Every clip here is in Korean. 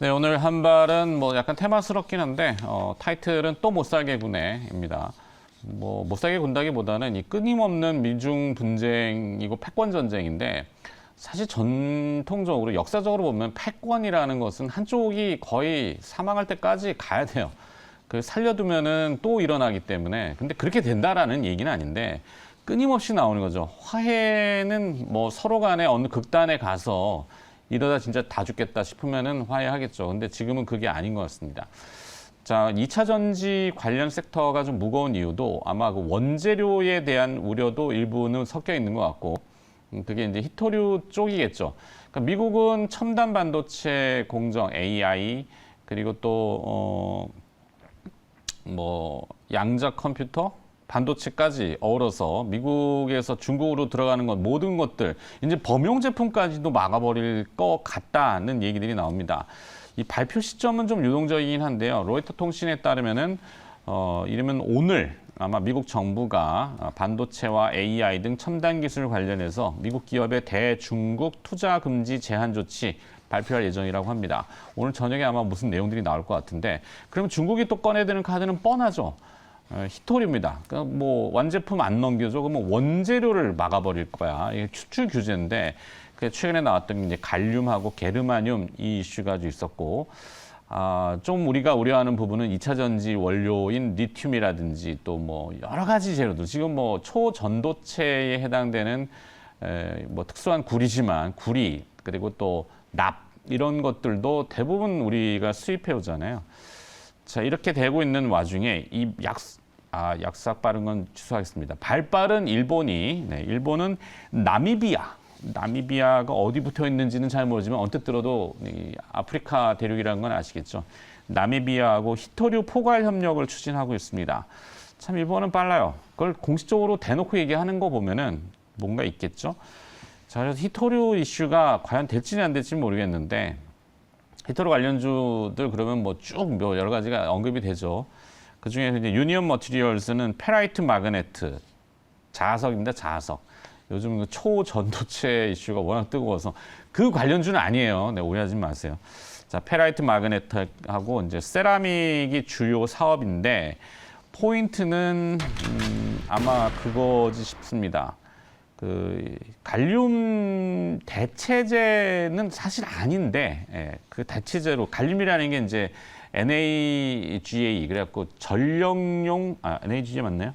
네, 오늘 한발은 뭐 약간 테마스럽긴 한데 타이틀은 또 못살게 구네입니다. 뭐 못살게 군다기보다는 이 끊임없는 미중 분쟁이고 패권 전쟁인데 사실 전통적으로 역사적으로 보면 패권이라는 것은 한쪽이 거의 사망할 때까지 가야 돼요. 그 살려두면은 또 일어나기 때문에 근데 그렇게 된다라는 얘기는 아닌데 끊임없이 나오는 거죠. 화해는 뭐 서로 간에 어느 극단에 가서 이러다 진짜 다 죽겠다 싶으면은 화해하겠죠. 근데 지금은 그게 아닌 것 같습니다. 자, 2차 전지 관련 섹터가 좀 무거운 이유도 아마 그 원재료에 대한 우려도 일부는 섞여 있는 것 같고, 그게 이제 히토류 쪽이겠죠. 그러니까 미국은 첨단 반도체 공정, AI, 그리고 또, 양자 컴퓨터, 반도체까지 어우러서 미국에서 중국으로 들어가는 것 모든 것들 이제 범용 제품까지도 막아버릴 것 같다는 얘기들이 나옵니다. 이 발표 시점은 좀 유동적이긴 한데요. 로이터 통신에 따르면은 이르면 오늘 아마 미국 정부가 반도체와 AI 등 첨단 기술 관련해서 미국 기업의 대중국 투자 금지 제한 조치 발표할 예정이라고 합니다. 오늘 저녁에 아마 무슨 내용들이 나올 것 같은데 그러면 중국이 또 꺼내드는 카드는 뻔하죠. 히토류입니다. 그러니까 뭐 완제품 안 넘겨줘 그러면 원재료를 막아버릴 거야. 이게 추출 규제인데 최근에 나왔던 이제 갈륨하고 게르마늄 이 이슈가 아주 있었고 좀 우리가 우려하는 부분은 2차 전지 원료인 리튬이라든지 또 뭐 여러 가지 재료들 지금 뭐 초전도체에 해당되는 뭐 특수한 구리지만 구리 그리고 또 납 이런 것들도 대부분 우리가 수입해 오잖아요. 자, 이렇게 되고 있는 와중에 이 약삭 빠른 건 취소하겠습니다. 발 빠른 일본이, 일본은 나미비아가 어디 붙어 있는지는 잘 모르지만 언뜻 들어도 이 아프리카 대륙이라는 건 아시겠죠. 나미비아하고 히토류 포괄 협력을 추진하고 있습니다. 참 일본은 빨라요. 그걸 공식적으로 대놓고 얘기하는 거 보면은 뭔가 있겠죠. 자, 그래서 히토류 이슈가 과연 될지는 안 될지 모르겠는데 히토류 관련주들 그러면 뭐 쭉 여러 가지가 언급이 되죠. 그 중에 이제 유니온 머티리얼스는 페라이트 마그네트 자석입니다. 자석. 요즘 그 초전도체 이슈가 워낙 뜨거워서 그 관련주는 아니에요. 네, 오해하지 마세요. 자, 페라이트 마그네트하고 이제 세라믹이 주요 사업인데 포인트는 아마 그거지 싶습니다. 그 갈륨 대체제는 사실 아닌데 그 대체제로 갈륨이라는 게 이제 NAGA 그래갖고 전력용 NAGA 맞나요?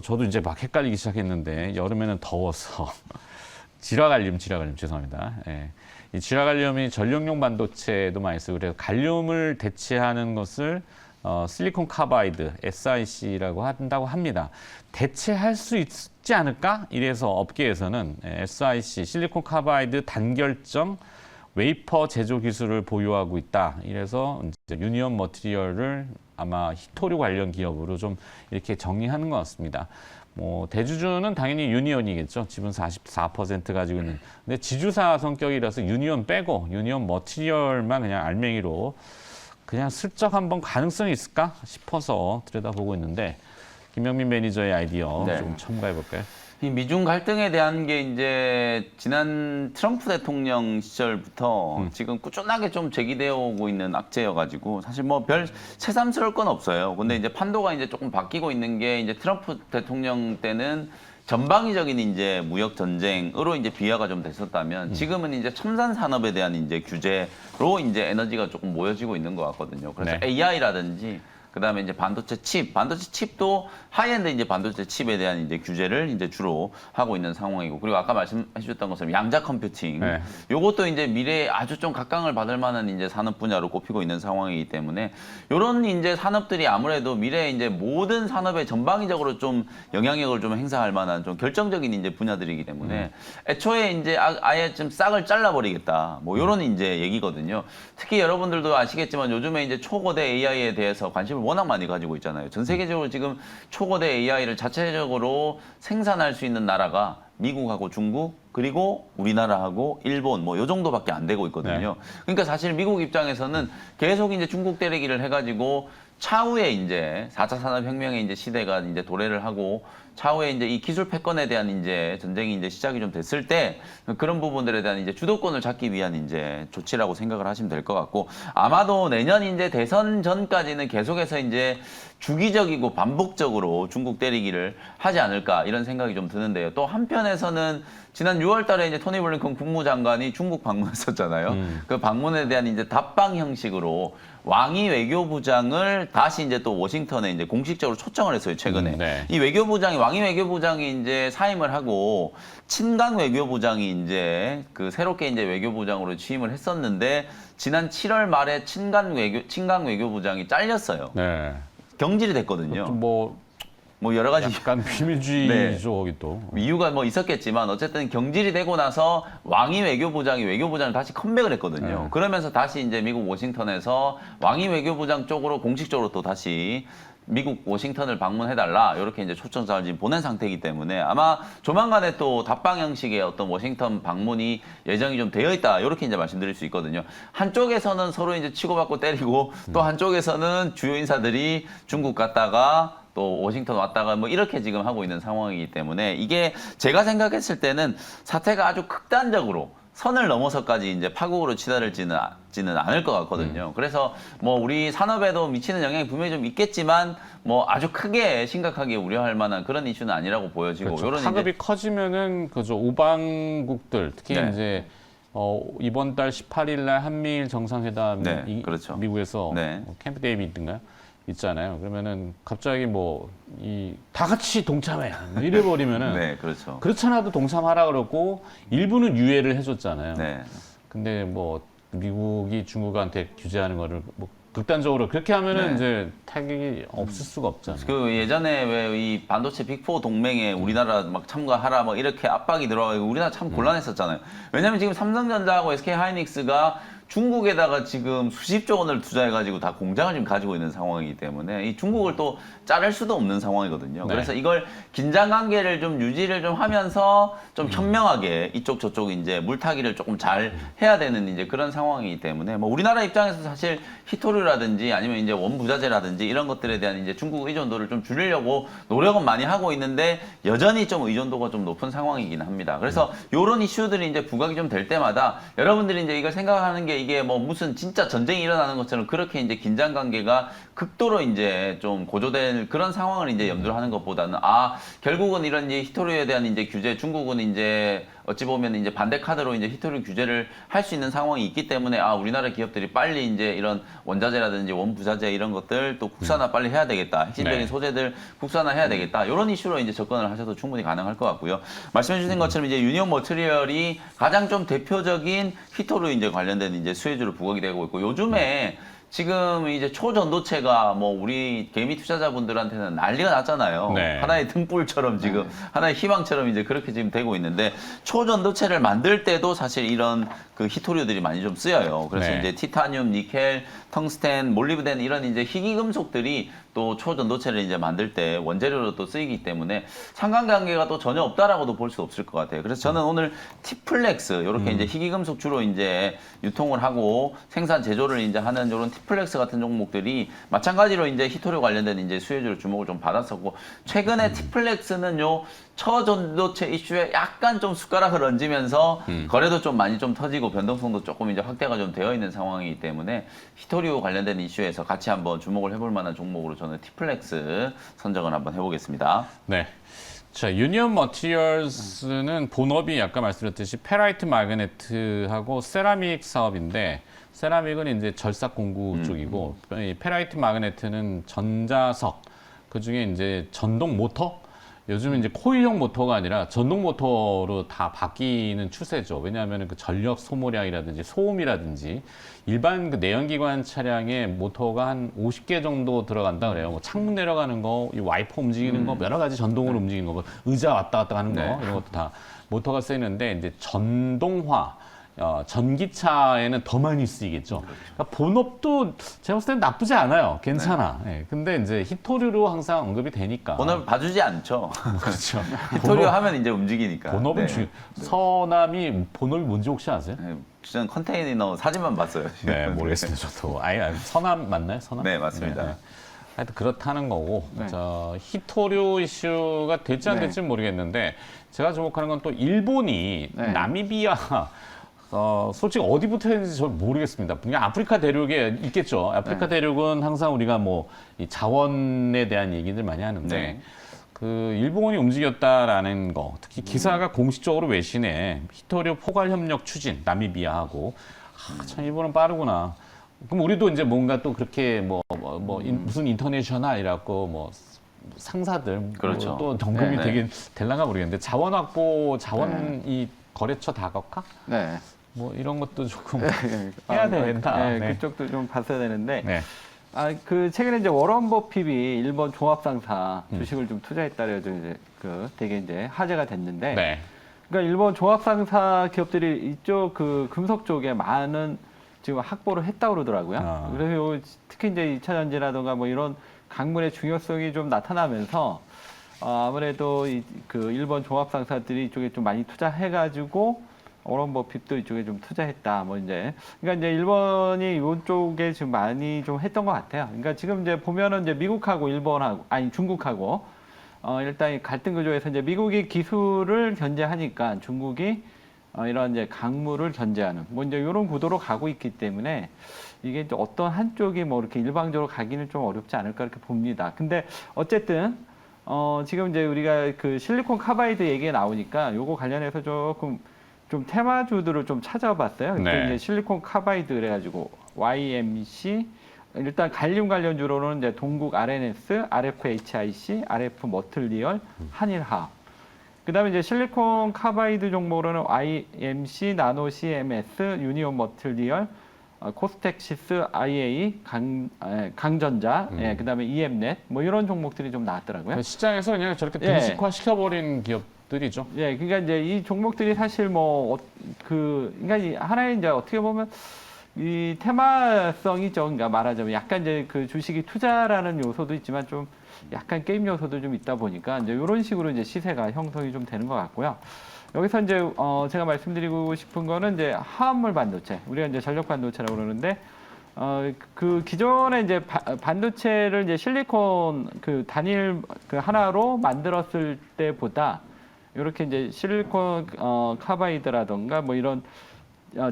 저도 이제 막 헷갈리기 시작했는데 여름에는 더워서 지라갈륨 죄송합니다. 이 지라갈륨이 전력용 반도체도 많이 쓰고 그래서 갈륨을 대체하는 것을 실리콘 카바이드 SiC라고 한다고 합니다. 대체할 수 있지 않을까? 이래서 업계에서는 SiC 실리콘 카바이드 단결점 웨이퍼 제조 기술을 보유하고 있다. 이래서 이제 유니온 머티리얼을 아마 히토류 관련 기업으로 좀 이렇게 정리하는 것 같습니다. 뭐 대주주는 당연히 유니온이겠죠. 지분 44% 가지고 있는. 근데 지주사 성격이라서 유니온 빼고 유니온 머티리얼만 그냥 알맹이로 그냥 슬쩍 한번 가능성이 있을까 싶어서 들여다보고 있는데 김영민 매니저의 아이디어 좀 첨가해 볼까요? 이 미중 갈등에 대한 게 이제 지난 트럼프 대통령 시절부터 지금 꾸준하게 좀 제기되어 오고 있는 악재여가지고 사실 뭐 별 새삼스러울 건 없어요. 근데 이제 판도가 이제 조금 바뀌고 있는 게 이제 트럼프 대통령 때는 전방위적인 이제 무역 전쟁으로 이제 비화가 좀 됐었다면 지금은 이제 첨단 산업에 대한 이제 규제로 이제 에너지가 조금 모여지고 있는 것 같거든요. 그래서 AI라든지 그다음에 이제 반도체 칩도 하이엔드 이제 반도체 칩에 대한 이제 규제를 이제 주로 하고 있는 상황이고 그리고 아까 말씀해 주셨던 것처럼 양자 컴퓨팅 요것도 이제 미래에 아주 좀 각광을 받을 만한 이제 산업 분야로 꼽히고 있는 상황이기 때문에 요런 이제 산업들이 아무래도 미래에 이제 모든 산업에 전방위적으로 좀 영향력을 좀 행사할 만한 좀 결정적인 이제 분야들이기 때문에 애초에 이제 아예 좀 싹을 잘라버리겠다 뭐 요런 이제 얘기거든요. 특히 여러분들도 아시겠지만 요즘에 이제 초거대 AI에 대해서 관심을 워낙 많이 가지고 있잖아요. 전 세계적으로 지금 초거대 AI를 자체적으로 생산할 수 있는 나라가 미국하고 중국 그리고 우리나라하고 일본 뭐 요 정도밖에 안 되고 있거든요. 그러니까 사실 미국 입장에서는 계속 이제 중국 때리기를 해가지고 차후에 이제 4차 산업혁명의 이제 시대가 이제 도래를 하고 차후에 이제 이 기술 패권에 대한 이제 전쟁이 이제 시작이 좀 됐을 때 그런 부분들에 대한 이제 주도권을 잡기 위한 이제 조치라고 생각을 하시면 될 것 같고 아마도 내년 이제 대선 전까지는 계속해서 이제 주기적이고 반복적으로 중국 때리기를 하지 않을까 이런 생각이 좀 드는데요. 또 한편에서는 지난 6월 달에 이제 토니 블링컨 국무장관이 중국 방문했었잖아요. 그 방문에 대한 이제 답방 형식으로 왕이 외교부장을 다시 이제 또 워싱턴에 이제 공식적으로 초청을 했어요, 최근에. 네. 이 외교부장이, 왕이 외교부장이 이제 사임을 하고 친강 외교부장이 이제 그 새롭게 이제 외교부장으로 취임을 했었는데 지난 7월 말에 친강 외교부장이 잘렸어요. 네. 경질이 됐거든요. 뭐 여러 가지 약간 비밀주의죠, 거기 또. 이유가 뭐 있었겠지만 어쨌든 경질이 되고 나서 왕이 외교부장이 외교부장을 다시 컴백을 했거든요. 네. 그러면서 다시 이제 미국 워싱턴에서 왕이 외교부장 쪽으로 공식적으로 또 다시 미국 워싱턴을 방문해달라 이렇게 이제 초청장을 지금 보낸 상태이기 때문에 아마 조만간에 또 답방 형식의 어떤 워싱턴 방문이 예정이 좀 되어 있다 이렇게 이제 말씀드릴 수 있거든요. 한쪽에서는 서로 이제 치고받고 때리고 또 한쪽에서는 주요 인사들이 중국 갔다가 또 워싱턴 왔다가 뭐 이렇게 지금 하고 있는 상황이기 때문에 이게 제가 생각했을 때는 사태가 아주 극단적으로 선을 넘어서까지 이제 파국으로 치달을지는 않을 것 같거든요. 그래서 뭐 우리 산업에도 미치는 영향이 분명히 좀 있겠지만 뭐 아주 크게 심각하게 우려할 만한 그런 이슈는 아니라고 보여지고 그렇죠. 요런 파급이 이제 커지면은 그죠 오방국들 특히 네. 이제 이번 달 18일 날 한미일 정상회담 네, 그렇죠. 미국에서 네. 캠프 데이비드인가요? 있잖아요. 그러면은 갑자기 다 같이 동참해 이래 버리면은 네, 그렇죠. 그렇잖아도 동참하라 그러고 일부는 유예를 해줬잖아요. 네. 근데 뭐 미국이 중국한테 규제하는 거를 뭐 극단적으로 그렇게 하면은 네. 이제 타격이 없을 수가 없잖아요. 그 예전에 왜 이 반도체 빅4 동맹에 우리나라 막 참가하라 막 이렇게 압박이 들어가고 우리나라 참 곤란했었잖아요. 왜냐면 지금 삼성전자하고 SK 하이닉스가 중국에다가 지금 수십조 원을 투자해가지고 다 공장을 지금 가지고 있는 상황이기 때문에 이 중국을 또 자를 수도 없는 상황이거든요. 네. 그래서 이걸 긴장 관계를 좀 유지를 좀 하면서 좀 현명하게 이쪽 저쪽 이제 물타기를 조금 잘 해야 되는 이제 그런 상황이기 때문에 뭐 우리나라 입장에서 사실 히토류라든지 아니면 이제 원부자재라든지 이런 것들에 대한 이제 중국 의존도를 좀 줄이려고 노력은 많이 하고 있는데 여전히 좀 의존도가 좀 높은 상황이긴 합니다. 그래서 이런 이슈들이 이제 부각이 좀 될 때마다 여러분들이 이제 이걸 생각하는 게 이게 뭐 무슨 진짜 전쟁이 일어나는 것처럼 그렇게 이제 긴장 관계가 극도로 이제 좀 고조된 그런 상황을 이제 염두를 하는 것보다는 결국은 이런 이제 히토류에 대한 이제 규제 중국은 이제 어찌 보면 이제 반대 카드로 이제 히토류 규제를 할 수 있는 상황이 있기 때문에 우리나라 기업들이 빨리 이제 이런 원자재라든지 원부자재 이런 것들 또 국산화 빨리 해야 되겠다. 핵심적인 네. 소재들 국산화해야 되겠다. 이런 이슈로 이제 접근을 하셔도 충분히 가능할 것 같고요. 말씀해 주신 것처럼 이제 유니온 머티리얼이 가장 좀 대표적인 히토류 이제 관련된 이제 수혜주로 부각이 되고 있고 요즘에 지금 이제 초전도체가 뭐 우리 개미 투자자분들한테는 난리가 났잖아요. 네. 하나의 등불처럼 지금 하나의 희망처럼 이제 그렇게 지금 되고 있는데 초전도체를 만들 때도 사실 이런 그 히토류들이 많이 좀 쓰여요. 그래서 네. 이제 티타늄, 니켈, 텅스텐, 몰리브덴 이런 이제 희귀 금속들이 또 초전도체를 이제 만들 때 원재료로 또 쓰이기 때문에 상관관계가 또 전혀 없다라고도 볼 수 없을 것 같아요. 그래서 저는 오늘 티플렉스 이렇게 이제 희귀 금속 주로 이제 유통을 하고 생산 제조를 이제 하는 이런 티플렉스 같은 종목들이 마찬가지로 이제 히토류 관련된 이제 수혜주로 주목을 좀 받았었고 최근에 티플렉스는 요 초전도체 이슈에 약간 좀 숟가락을 얹으면서 거래도 좀 많이 좀 터지고 변동성도 조금 이제 확대가 좀 되어 있는 상황이기 때문에 히토류 관련된 이슈에서 같이 한번 주목을 해볼 만한 종목으로 저는 티플렉스 선정을 한번 해보겠습니다. 네. 자, 유니온 머티리얼스는 본업이 아까 말씀드렸듯이 페라이트 마그네트하고 세라믹 사업인데 세라믹은 이제 절삭 공구 쪽이고 이 페라이트 마그네트는 전자석 그중에 이제 전동 모터 요즘은 이제 코일형 모터가 아니라 전동 모터로 다 바뀌는 추세죠. 왜냐하면 그 전력 소모량이라든지 소음이라든지 일반 그 내연기관 차량의 모터가 한 50개 정도 들어간다 그래요. 뭐 창문 내려가는 거, 이 와이퍼 움직이는 거, 여러 가지 전동으로 움직이는 거, 뭐 의자 왔다 갔다 하는 거 네. 이런 것도 다 모터가 쓰이는데 이제 전동화. 전기차에는 더 많이 쓰이겠죠. 그러니까 본업도 제가 봤을 때는 나쁘지 않아요. 괜찮아. 네. 근데 이제 히토류로 항상 언급이 되니까. 본업을 봐주지 않죠. 그렇죠. 히토류 하면 이제 움직이니까. 본업은 네. 서남이 본업이 뭔지 혹시 아세요? 네, 저는 컨테이너 사진만 봤어요. 네, 모르겠습니다. 저도. 아예 서남 맞나요? 서남? 네, 맞습니다. 하여튼 그렇다는 거고 네. 저 히토류 이슈가 될지 안 네. 될지는 모르겠는데 제가 주목하는 건 또 일본이 네. 나미비아 솔직히 어디부터 했는지 저 모르겠습니다. 그냥 아프리카 대륙에 있겠죠. 아프리카 네. 대륙은 항상 우리가 뭐 이 자원에 대한 얘기들 많이 하는데 네. 그 일본이 움직였다라는 거, 특히 기사가 공식적으로 외신에 히토류 포괄 협력 추진 나미비아하고 참 일본은 빠르구나. 그럼 우리도 이제 뭔가 또 그렇게 무슨 인터내셔널이라고 뭐 상사들 그렇죠. 또 점검이 네, 되게 될랑가 모르겠는데 자원 확보, 자원 이 거래처 다각화 네. 뭐 이런 것도 조금 네. 해야 된다. 네, 네. 그쪽도 좀 봤어야 되는데. 네. 그 최근에 이제 워런 버핏이 일본 종합상사 주식을 좀 투자했다 그래서 이제 되게 이제 화제가 됐는데. 네. 그러니까 일본 종합상사 기업들이 이쪽 그 금속 쪽에 많은 지금 확보를 했다고 그러더라고요. 아. 그래서 요 특히 이제 2차 전지라든가 뭐 이런 강물의 중요성이 좀 나타나면서 아무래도 그 일본 종합상사들이 이쪽에 좀 많이 투자해가지고 워런 버핏도 이쪽에 좀 투자했다. 뭐 이제 그러니까 이제 일본이 이쪽에 지금 많이 좀 했던 것 같아요. 그러니까 지금 이제 보면은 이제 미국하고 일본하고 아니 중국하고 일단 이 갈등 구조에서 이제 미국이 기술을 견제하니까 중국이 이런 이제 강물을 견제하는 뭐 이제 이런 구도로 가고 있기 때문에 이게 이제 어떤 한쪽이 뭐 이렇게 일방적으로 가기는 좀 어렵지 않을까 이렇게 봅니다. 근데 어쨌든 지금 이제 우리가 그 실리콘 카바이드 얘기가 나오니까 요거 관련해서 조금 좀 테마주들을 좀 찾아봤어요. 그때 네. 이제 실리콘 카바이드 그래가지고 YMC 일단 갈륨 관련주로는 이제 동국 RNS, RFHIC, RF 머틀리얼, 한일화학. 그다음에 이제 실리콘 카바이드 종목으로는 YMC, 나노 CMS, 유니온 머틀리얼, 코스텍시스, IA, 강전자, 예, 그다음에 EM넷 뭐 이런 종목들이 좀 나왔더라고요. 시장에서 그냥 저렇게 예. 등식화 시켜버린 기업들이죠. 예, 그러니까 이제 이 종목들이 사실 그러니까 이 하나의 이제 어떻게 보면 이 테마성이죠. 그러니까 말하자면 약간 이제 그 주식이 투자라는 요소도 있지만 좀 약간 게임 요소도 좀 있다 보니까 이제 이런 식으로 이제 시세가 형성이 좀 되는 것 같고요. 여기서 이제 제가 말씀드리고 싶은 거는 이제 화합물 반도체, 우리가 이제 전력 반도체라고 그러는데 그 기존에 이제 반도체를 이제 실리콘 그 단일 그 하나로 만들었을 때보다 이렇게 이제 실리콘 카바이드라던가 뭐 이런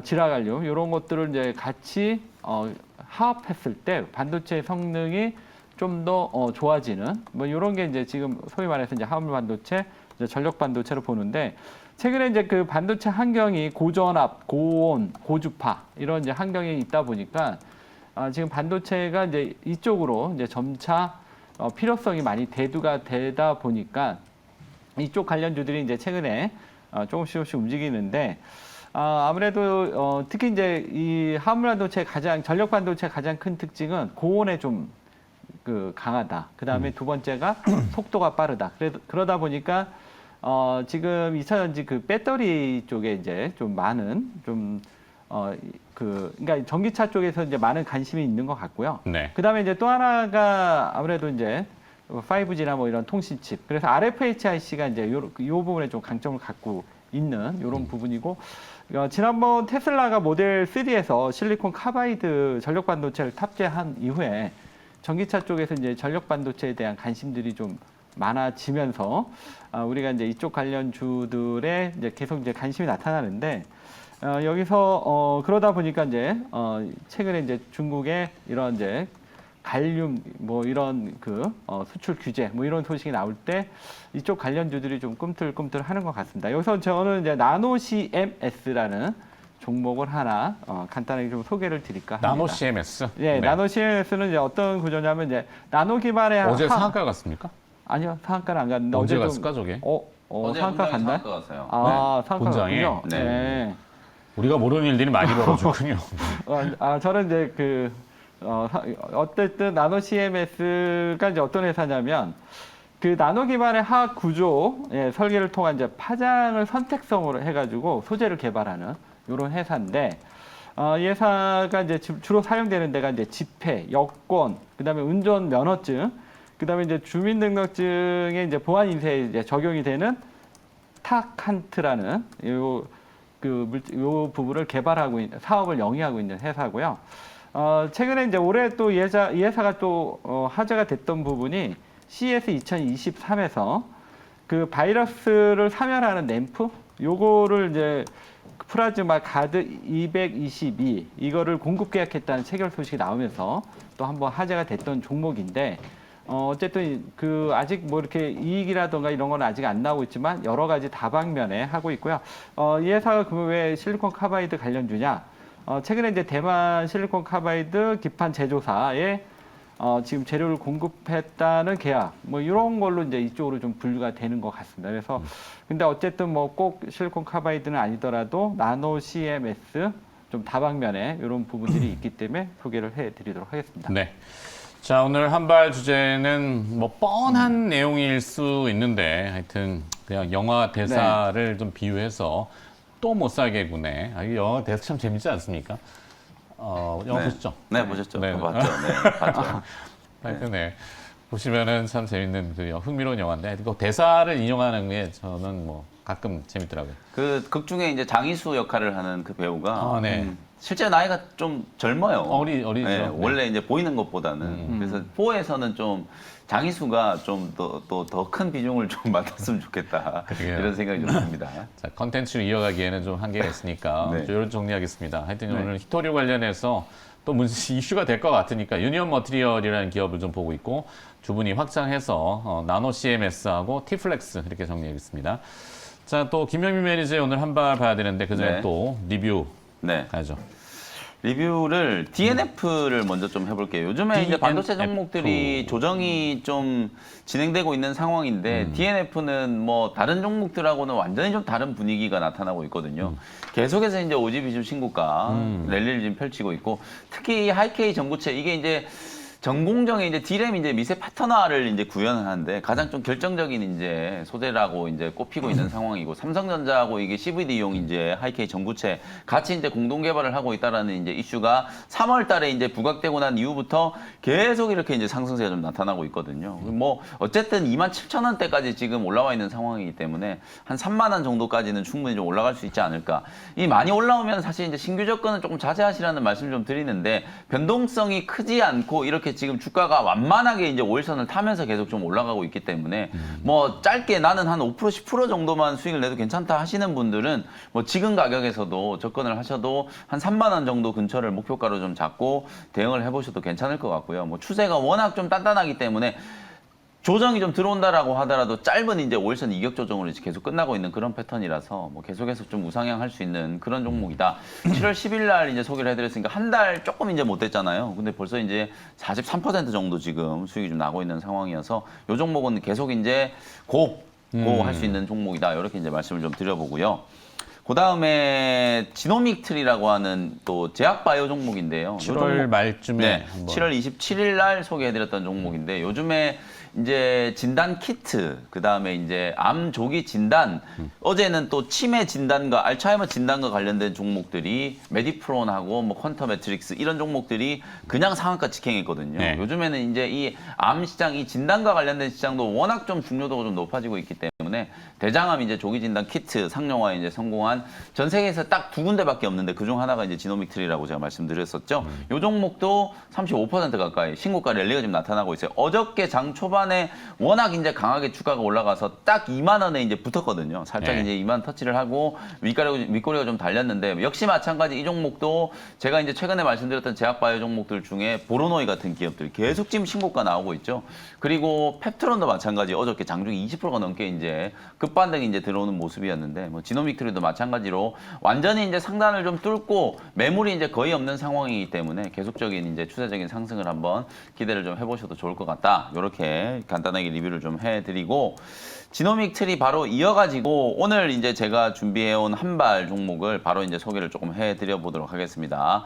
지라갈륨 이런 것들을 이제 같이 화합했을 때 반도체 성능이 좀 더 좋아지는 뭐 이런 게 이제 지금 소위 말해서 이제 화합물 반도체, 이제 전력 반도체로 보는데 최근에 이제 그 반도체 환경이 고전압, 고온, 고주파 이런 이제 환경이 있다 보니까 지금 반도체가 이제 이쪽으로 이제 점차 필요성이 많이 대두가 되다 보니까 이쪽 관련주들이 이제 최근에 조금씩 움직이는데 아무래도 특히 이제 이 화물 반도체 전력 반도체 가장 큰 특징은 고온에 좀 강하다. 그 다음에 두 번째가 속도가 빠르다. 그러다 보니까 지금 2차 전지 그 배터리 쪽에 이제 좀 많은 그러니까 전기차 쪽에서 이제 많은 관심이 있는 것 같고요. 네. 그 다음에 이제 또 하나가 아무래도 이제 5G나 뭐 이런 통신칩. 그래서 RFHIC가 이제 요 부분에 좀 강점을 갖고 있는 이런 부분이고, 지난번 테슬라가 모델 3에서 실리콘 카바이드 전력 반도체를 탑재한 이후에 전기차 쪽에서 이제 전력 반도체에 대한 관심들이 좀 많아지면서 우리가 이제 이쪽 관련주들에 이제 계속 이제 관심이 나타나는데 여기서 그러다 보니까 이제 최근에 이제 중국의 이런 이제 갈륨 뭐 이런 수출 규제 뭐 이런 소식이 나올 때 이쪽 관련주들이 좀 꿈틀꿈틀 하는 것 같습니다. 여기서 저는 이제 나노 CMS라는 종목을 하나 간단하게 좀 소개를 드릴까 합니다. 나노 CMS. 예, 네. 나노 CMS는 이제 어떤 구조냐면 이제 나노 기반의 어제 상한가 갔습니까? 아니요, 상한가는 안 갔는데 언제 어제 갔을까 저게? 어제 상한가 분당이 갔나요? 상한가 갔어요. 상한가 본장에? 갔군요. 네. 네. 우리가 모르는 일들이 많이 벌어졌군요. 저는 이제 어쨌든 나노 CMS가 이제 어떤 회사냐면 그 나노 기반의 화학 구조 설계를 통한 이제 파장을 선택성으로 해가지고 소재를 개발하는 이런 회사인데 이 회사가 이제 주로 사용되는 데가 이제 집회, 여권, 그다음에 운전 면허증, 그다음에 이제 주민등록증의 이제 보안 인쇄에 이제 적용이 되는 타칸트라는 요 부분을 개발하고 있는 사업을 영위하고 있는 회사고요. 최근에 이제 올해 또 이 회사가 또 화제가 됐던 부분이 CES 2023에서 그 바이러스를 사멸하는 램프 요거를 이제 플라즈마 가드 222 이거를 공급 계약했다는 체결 소식이 나오면서 또 한번 화제가 됐던 종목인데 어쨌든 그 아직 뭐 이렇게 이익이라던가 이런 건 아직 안 나오고 있지만 여러 가지 다방면에 하고 있고요. 이 회사가 그러면 왜 실리콘 카바이드 관련주냐? 최근에 이제 대만 실리콘 카바이드 기판 제조사에 지금 재료를 공급했다는 계약, 뭐 이런 걸로 이제 이쪽으로 좀 분류가 되는 것 같습니다. 그래서 근데 어쨌든 뭐 꼭 실리콘 카바이드는 아니더라도 나노 CMS 좀 다방면에 이런 부분들이 있기 때문에 소개를 해드리도록 하겠습니다. 네. 자, 오늘 한발 주제는 뭐 뻔한 내용일 수 있는데 하여튼 그냥 영화 대사를 좀 비유해서 또 못 살게 구네. 이 영화 대사 참 재밌지 않습니까? 영화 네. 보셨죠? 네, 보셨죠? 네. 봤죠. 네, 봤죠. 하여튼 네. 보시면은 참 재밌는 그 흥미로운 영화인데 그 대사를 인용하는 게 저는 뭐 가끔 재밌더라고요. 그 극 중에 이제 장이수 역할을 하는 그 배우가 네. 실제 나이가 좀 젊어요. 어리죠. 네, 네. 원래 이제 보이는 것보다는 그래서 4에서는 좀 장이수가 좀 더 큰 비중을 좀 맡았으면 좋겠다 그러게요. 이런 생각이 좀 듭니다. 자, 컨텐츠를 이어가기에는 좀 한계가 있으니까 네. 이런 정리하겠습니다. 하여튼 네. 오늘 히토류 관련해서 또 이슈가 될 것 같으니까 유니온 머티리얼이라는 기업을 좀 보고 있고 두 분이 확장해서 나노 CMS하고 T플렉스 이렇게 정리하겠습니다. 자, 또 김영민 매니저의 오늘 한 발 봐야 되는데 그 전에 네. 또 리뷰 네. 가야죠. 리뷰를 DNF를 먼저 좀 해볼게요. 요즘에 이제 반도체 DNF. 종목들이 조정이 좀 진행되고 있는 상황인데 DNF는 뭐 다른 종목들하고는 완전히 좀 다른 분위기가 나타나고 있거든요. 계속해서 이제 오지 비중 신고가 랠리를 지금 펼치고 있고 특히 이 하이케이 전구체 이게 이제 전공정에 이제 D램 이제 미세 파터너를 이제 구현하는데 가장 좀 결정적인 이제 소재라고 이제 꼽히고 있는 상황이고 삼성전자하고 이게 CVD용 이제 하이케이 전구체 같이 이제 공동 개발을 하고 있다라는 이제 이슈가 3월 달에 이제 부각되고 난 이후부터 계속 이렇게 이제 상승세가 좀 나타나고 있거든요. 뭐 어쨌든 27,000원대까지 지금 올라와 있는 상황이기 때문에 한 3만 원 정도까지는 충분히 좀 올라갈 수 있지 않을까. 이 많이 올라오면 사실 이제 신규 접근은 조금 자제하시라는 말씀 좀 드리는데 변동성이 크지 않고 이렇게 지금 주가가 완만하게 이제 5일선을 타면서 계속 좀 올라가고 있기 때문에 뭐 짧게 나는 한 5% 10% 정도만 수익을 내도 괜찮다 하시는 분들은 뭐 지금 가격에서도 접근을 하셔도 한 3만 원 정도 근처를 목표가로 좀 잡고 대응을 해보셔도 괜찮을 것 같고요. 뭐 추세가 워낙 좀 단단하기 때문에 조정이 좀 들어온다라고 하더라도 짧은 이제 5일선 이격 조정으로 이제 계속 끝나고 있는 그런 패턴이라서 뭐 계속해서 좀 우상향할 수 있는 그런 종목이다. 7월 10일 날 이제 소개를 해드렸으니까 한 달 조금 이제 못 됐잖아요. 근데 벌써 이제 43% 정도 지금 수익이 좀 나고 있는 상황이어서 이 종목은 계속 이제 고 할 수 있는 종목이다. 이렇게 이제 말씀을 좀 드려보고요. 그 다음에 지노믹 트리라고 하는 또 제약바이오 종목인데요. 7월 말쯤에 네, 한번. 7월 27일 날 소개해드렸던 종목인데 요즘에 이제 진단 키트, 그 다음에 이제 암 조기 진단, 어제는 또 치매 진단과 알츠하이머 진단과 관련된 종목들이 메디프론하고 뭐 퀀터 매트릭스 이런 종목들이 그냥 상한가 직행했거든요. 네. 요즘에는 이제 이 암 시장, 이 진단과 관련된 시장도 워낙 좀 중요도가 좀 높아지고 있기 때문에 대장암 이제 조기 진단 키트 상용화에 이제 성공한 전 세계에서 딱 두 군데밖에 없는데 그중 하나가 이제 지노믹트리라고 제가 말씀드렸었죠. 요 종목도 35% 가까이 신고가 랠리가 좀 나타나고 있어요. 어저께 장 초반에 워낙 이제 강하게 주가가 올라가서 딱 2만 원에 이제 붙었거든요. 살짝 네. 이제 2만 터치를 하고 윗꼬리가 좀 달렸는데 역시 마찬가지 이 종목도 제가 이제 최근에 말씀드렸던 제약바이오 종목들 중에 보로노이 같은 기업들 계속 지금 신고가 나오고 있죠. 그리고 펩트론도 마찬가지 어저께 장중에 20%가 넘게 이제 급반등이 이제 들어오는 모습이었는데 뭐 지노믹트리도 마찬가지로 완전히 이제 상단을 좀 뚫고 매물이 이제 거의 없는 상황이기 때문에 계속적인 이제 추세적인 상승을 한번 기대를 좀 해보셔도 좋을 것 같다. 이렇게 간단하게 리뷰를 좀 해드리고 지노믹 트리 바로 이어가지고 오늘 이제 제가 준비해온 한발 종목을 바로 이제 소개를 조금 해드려 보도록 하겠습니다.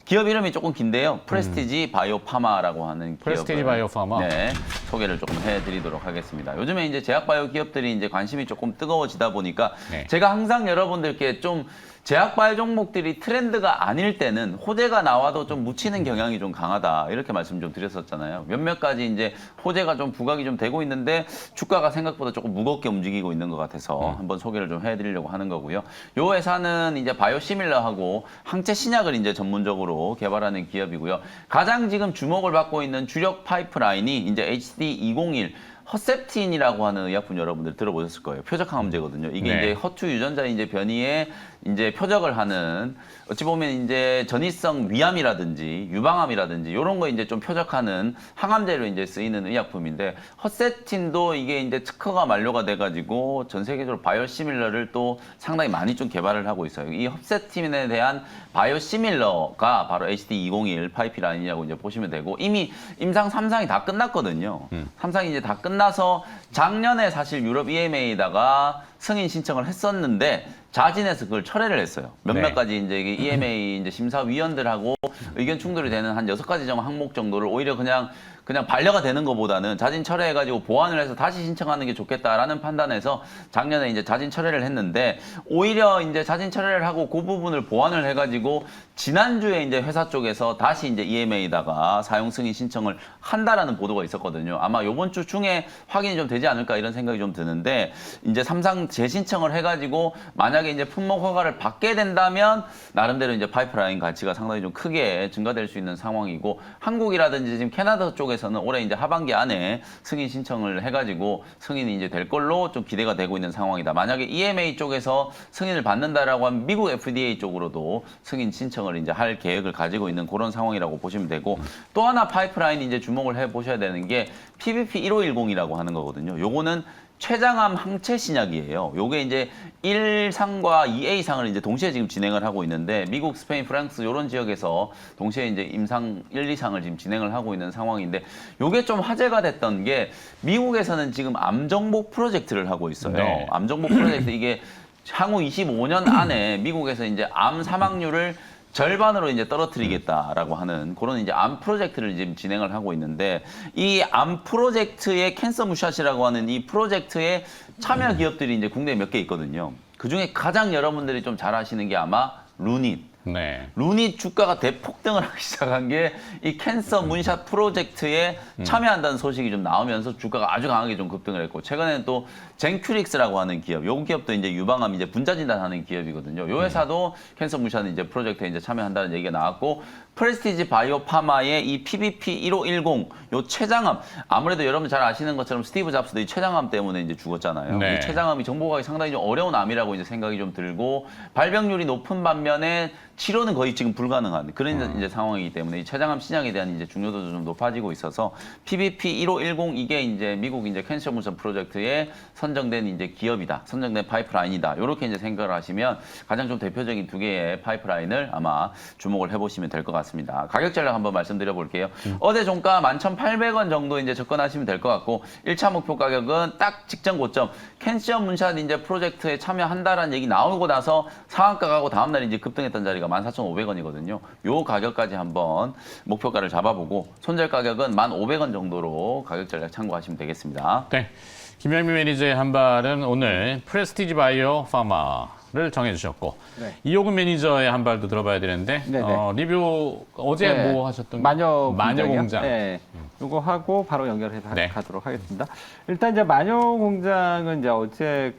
기업 이름이 조금 긴데요. 프레스티지 바이오파마라고 하는 프레스티지 기업을 바이오파마. 네, 소개를 조금 해드리도록 하겠습니다. 요즘에 이제 제약바이오 기업들이 이제 관심이 조금 뜨거워지다 보니까 네. 제가 항상 여러분들께 좀 제약 바이오 종목들이 트렌드가 아닐 때는 호재가 나와도 좀 묻히는 경향이 좀 강하다. 이렇게 말씀 좀 드렸었잖아요. 몇몇 가지 이제 호재가 좀 부각이 좀 되고 있는데 주가가 생각보다 조금 무겁게 움직이고 있는 것 같아서 한번 소개를 좀 해드리려고 하는 거고요. 요 회사는 이제 바이오시밀러하고 항체 신약을 이제 전문적으로 개발하는 기업이고요. 가장 지금 주목을 받고 있는 주력 파이프라인이 이제 HD201 허셉틴이라고 하는 의약품 여러분들 들어보셨을 거예요. 표적 항암제거든요. 이게 네. 이제 허투 유전자 이제 변이에 이제 표적을 하는 어찌 보면 이제 전이성 위암이라든지 유방암이라든지 이런 거 이제 좀 표적하는 항암제로 이제 쓰이는 의약품인데 허셉틴도 이게 이제 특허가 만료가 돼가지고 전 세계적으로 바이오시밀러를 또 상당히 많이 좀 개발을 하고 있어요. 이 허셉틴에 대한 바이오시밀러가 바로 HD201 파이프라인이라고 이제 보시면 되고 이미 임상 3상이 다 끝났거든요. 3상이 이제 다 끝나서 작년에 사실 유럽 EMA에다가 승인 신청을 했었는데 자진해서 그걸 철회를 했어요. 몇몇 네. 가지 이제 EMA 이제 심사위원들하고 의견 충돌이 되는 한 6가지 정도 항목 정도를 오히려 그냥 반려가 되는 것보다는 자진 철회해가지고 보완을 해서 다시 신청하는 게 좋겠다라는 판단에서 작년에 이제 자진 철회를 했는데 오히려 이제 자진 철회를 하고 그 부분을 보완을 해가지고 지난주에 이제 회사 쪽에서 다시 이제 EMA에다가 사용 승인 신청을 한다라는 보도가 있었거든요. 아마 요번 주 중에 확인이 좀 되지 않을까 이런 생각이 좀 드는데 이제 3상 재신청을 해가지고 만약에 이제 품목 허가를 받게 된다면 나름대로 이제 파이프라인 가치가 상당히 좀 크게 증가될 수 있는 상황이고 한국이라든지 지금 캐나다 쪽에서는 올해 이제 하반기 안에 승인 신청을 해가지고 승인이 이제 될 걸로 좀 기대가 되고 있는 상황이다. 만약에 EMA 쪽에서 승인을 받는다라고 하면 미국 FDA 쪽으로도 승인 신청을 이제 할 계획을 가지고 있는 그런 상황이라고 보시면 되고 또 하나 파이프라인 이제 주목을 해 보셔야 되는 게 PBP 1510이라고 하는 거거든요. 요거는 췌장암 항체 신약이에요. 요게 이제 1상과 2A상을 이제 동시에 지금 진행을 하고 있는데 미국, 스페인, 프랑스 이런 지역에서 동시에 이제 임상 1, 2상을 지금 진행을 하고 있는 상황인데 요게 좀 화제가 됐던 게 미국에서는 지금 암 정복 프로젝트를 하고 있어요. 네. 암 정복 프로젝트 이게 향후 25년 안에 미국에서 이제 암 사망률을 절반으로 이제 떨어뜨리겠다라고 하는 그런 이제 암 프로젝트를 지금 진행을 하고 있는데 이 암 프로젝트의 캔서 무샷이라고 하는 이 프로젝트에 참여 기업들이 이제 국내에 몇 개 있거든요. 그 중에 가장 여러분들이 좀 잘 아시는 게 아마 루닛. 네. 루닛 주가가 대폭등을 하기 시작한 게 이 캔서 문샷 프로젝트에 참여한다는 소식이 좀 나오면서 주가가 아주 강하게 좀 급등을 했고 최근에는 또 젠큐릭스라고 하는 기업, 요 기업도 이제 유방암 이제 분자 진단하는 기업이거든요. 요 회사도 캔서 문샷 이제 프로젝트에 이제 참여한다는 얘기가 나왔고 프레스티지 바이오 파마의 이 PBP 1510 요 췌장암 아무래도 여러분 잘 아시는 것처럼 스티브 잡스도 이 췌장암 때문에 이제 죽었잖아요. 네. 이 췌장암이 정보가기 상당히 좀 어려운 암이라고 이제 생각이 좀 들고 발병률이 높은 반면에 치료는 거의 지금 불가능한 그런 이제 상황이기 때문에 이 췌장암 신약에 대한 이제 중요도도 좀 높아지고 있어서 PBP 1510 이게 이제 미국 이제 캔서 문션 프로젝트에 선정된 이제 기업이다, 선정된 파이프라인이다. 이렇게 이제 생각을 하시면 가장 좀 대표적인 두 개의 파이프라인을 아마 주목을 해보시면 될 것 같습니다. 가격 전략 한번 말씀드려 볼게요. 어제 종가 11,800원 정도 이제 접근하시면 될 것 같고 1차 목표 가격은 딱 직전 고점 캔서 문샷 이제 프로젝트에 참여한다라는 얘기 나오고 나서 상한가 가고 다음날 이제 급등했던 자리가 14,500원이거든요. 요 가격까지 한번 목표가를 잡아보고 손절 가격은 1,500원 정도로 가격 전략 참고하시면 되겠습니다. 네. 김영민 매니저의 한 발은 오늘 프레스티지 바이오 파마를 정해주셨고 네. 이호근 매니저의 한 발도 들어봐야 되는데 네네. 리뷰 어제 네. 뭐 하셨던 마녀 공장. 네. 이거 하고 바로 연결해서 네. 가도록 하겠습니다. 일단 이제 마녀 공장은 이제 어제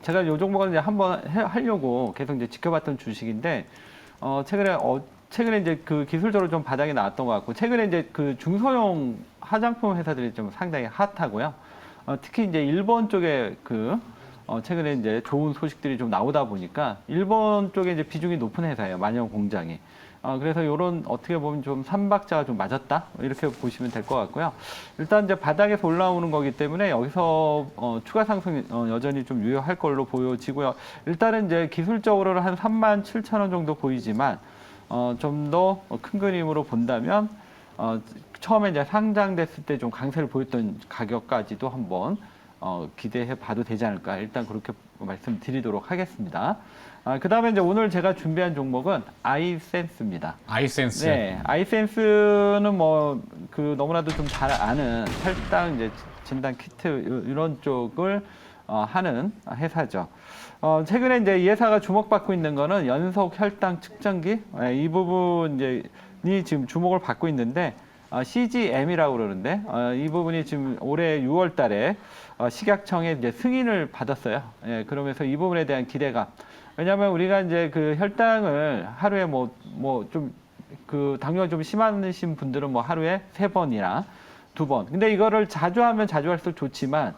제가 요 종목을 이제 한번 하려고 계속 이제 지켜봤던 주식인데 최근에 이제 그 기술적으로 좀 바닥이 나왔던 것 같고 최근에 이제 그 중소형 화장품 회사들이 좀 상당히 핫하고요. 특히 이제 일본 쪽에 최근에 이제 좋은 소식들이 좀 나오다 보니까 일본 쪽에 이제 비중이 높은 회사예요. 마녀 공장이. 그래서 요런 어떻게 보면 좀 삼박자가 좀 맞았다 이렇게 보시면 될 것 같고요. 일단 이제 바닥에서 올라오는 거기 때문에 여기서 추가 상승 여전히 좀 유효할 걸로 보여지고요. 일단은 이제 기술적으로는 한 37,000원 정도 보이지만 좀 더 큰 그림으로 본다면 처음에 이제 상장됐을 때 좀 강세를 보였던 가격까지도 한번 기대해 봐도 되지 않을까. 일단 그렇게 말씀드리도록 하겠습니다. 그 다음에 이제 오늘 제가 준비한 종목은 아이센스입니다. 아이센스. 네, 아이센스는 너무나도 좀 잘 아는 혈당 이제 진단 키트 이런 쪽을 하는 회사죠. 최근에 이제 이 회사가 주목받고 있는 거는 연속 혈당 측정기 이 부분 이제이 지금 주목을 받고 있는데 CGM이라고 그러는데 이 부분이 지금 올해 6월달에 식약청에 이제 승인을 받았어요. 예, 그러면서 이 부분에 대한 기대감. 왜냐하면 우리가 이제 그 혈당을 하루에 뭐 좀 그 당뇨가 좀 심하신 분들은 뭐 하루에 3번이나 2번. 근데 이거를 자주 하면 자주 할수록 좋지만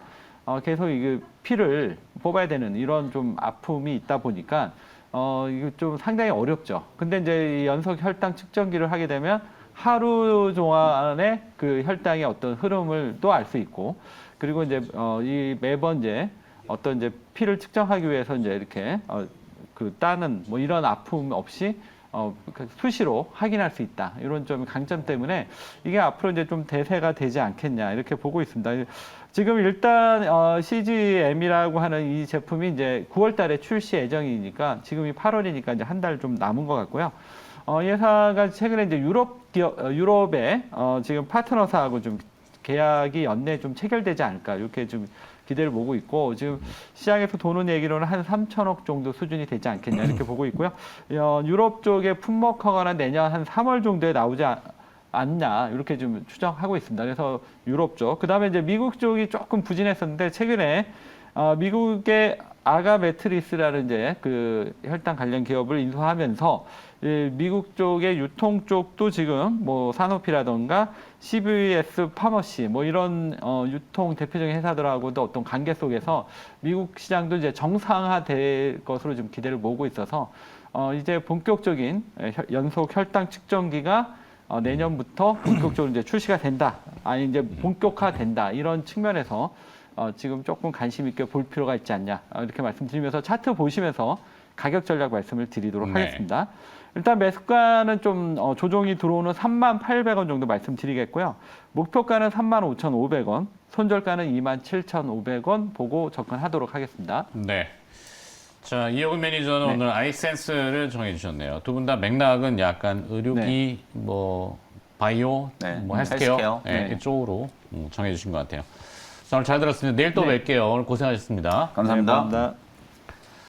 계속 이게 피를 뽑아야 되는 이런 좀 아픔이 있다 보니까 이거 좀 상당히 어렵죠. 근데 이제 이 연속 혈당 측정기를 하게 되면 하루 동안의 그 혈당의 어떤 흐름을 또 알 수 있고, 그리고 이제 이 매번 이제 어떤 이제 피를 측정하기 위해서 이제 이렇게 그 따는 뭐 이런 아픔 없이 수시로 확인할 수 있다. 이런 좀 강점 때문에 이게 앞으로 이제 좀 대세가 되지 않겠냐 이렇게 보고 있습니다. 지금 일단 CGM이라고 하는 이 제품이 이제 9월달에 출시 예정이니까 지금이 8월이니까 이제 한 달 좀 남은 것 같고요. 이 회사가 최근에 이제 유럽에 지금 파트너사하고 좀 계약이 연내 좀 체결되지 않을까 이렇게 좀 기대를 보고 있고, 지금 시장에서 도는 얘기로는 한 3천억 정도 수준이 되지 않겠냐 이렇게 보고 있고요. 유럽 쪽에 품목허가는 내년 한 3월 정도에 나오지 않냐 이렇게 좀 추정하고 있습니다. 그래서 유럽 쪽, 그다음에 이제 미국 쪽이 조금 부진했었는데 최근에 미국의 아가 매트리스라는 이제 그 혈당 관련 기업을 인수하면서 미국 쪽의 유통 쪽도 지금 뭐 사노피라던가 CVS 파머시 뭐 이런 유통 대표적인 회사들하고도 어떤 관계 속에서 미국 시장도 이제 정상화될 것으로 좀 기대를 모으고 있어서 이제 본격적인 연속 혈당 측정기가 내년부터 본격적으로 이제 출시가 된다, 아니 이제 본격화된다 이런 측면에서 지금 조금 관심 있게 볼 필요가 있지 않냐 이렇게 말씀드리면서 차트 보시면서 가격 전략 말씀을 드리도록 네. 하겠습니다. 일단 매수가는 좀 조정이 들어오는 38,000원 정도 말씀드리겠고요. 목표가는 35,500원, 손절가는 27,500원 보고 접근하도록 하겠습니다. 네. 자, 이혁은 매니저는 네. 오늘 아이센스를 정해주셨네요. 두 분 다 맥락은 약간 의료기, 뭐 바이오, 네. 뭐 헬스케어, 헬스케어. 네, 네. 이쪽으로 정해주신 것 같아요. 자, 오늘 잘 들었습니다. 내일 또 네. 뵐게요. 오늘 고생하셨습니다. 감사합니다. 네, 감사합니다.